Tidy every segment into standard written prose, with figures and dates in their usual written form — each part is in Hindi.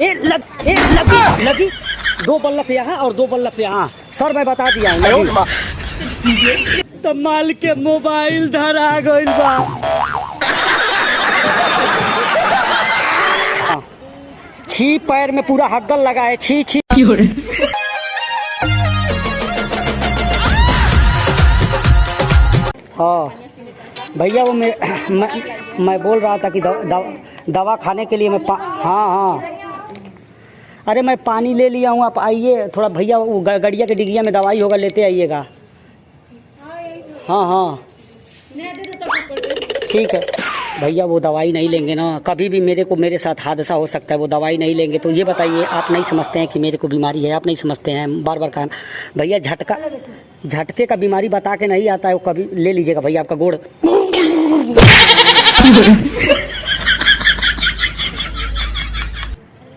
लगी 2 बल्ब यहाँ और 2 बल्ब यहाँ। सर मैं बता दिया हूँ। तो माल के मोबाइल धरा गइल बा। छी पैर में पूरा हग्गल लगा है। छी छी। हाँ भैया वो मैं बोल रहा था कि दवा खाने के लिए मैं हाँ अरे मैं पानी ले लिया हूँ। आप आइए थोड़ा भैया, वो गड़िया के डिगिया में दवाई होगा, लेते आइएगा। हाँ ठीक है भैया, वो दवाई नहीं लेंगे ना, कभी भी मेरे साथ हादसा हो सकता है, वो दवाई नहीं लेंगे। तो ये बताइए, आप नहीं समझते हैं कि मेरे को बीमारी है? आप नहीं समझते हैं? बार बार कहा भैया, झटके का बीमारी बता के नहीं आता है, वो कभी ले लीजिएगा भैया आपका गोड़।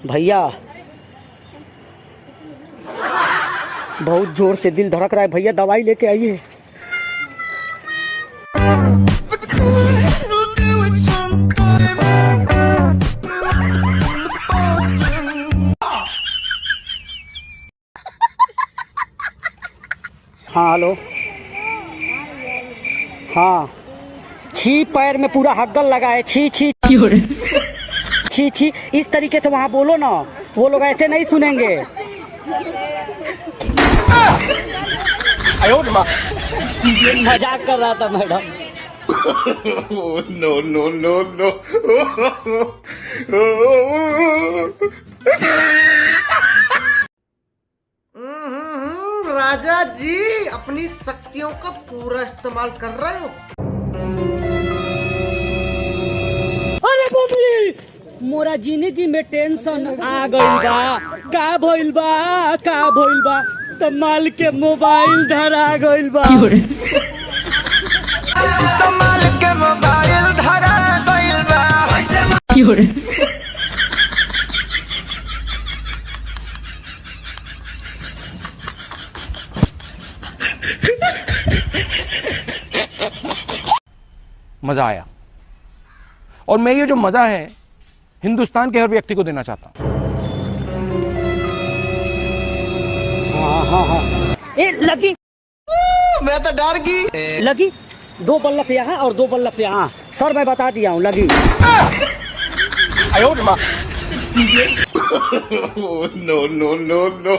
भैया बहुत जोर से दिल धड़क रहा है भैया, दवाई लेके आइए। हाँ हेलो। हाँ छी पैर में पूरा हग्गल लगा है। छी छी छी छी। इस तरीके से वहाँ बोलो ना, वो लोग ऐसे नहीं सुनेंगे। मजाक कर रहा था madam. No no no no. राजा जी अपनी शक्तियों का पूरा इस्तेमाल कर रहे हो। अरे बबली, मोरा जिंदगी में टेंशन आ गइल बा। का भइल बा? कमाल के मोबाइल धरा गइल बा। कमाल के मोबाइल धरा गइल बा। मजा आया, और मैं ये जो मजा है हिंदुस्तान के हर व्यक्ति को देना चाहता हूं। हाँ लगी। मैं तो डर गई। लगी 2 बल्ब यहाँ और 2 बल्ब यहाँ। सर मैं बता दिया हूँ, लगी। No no no no.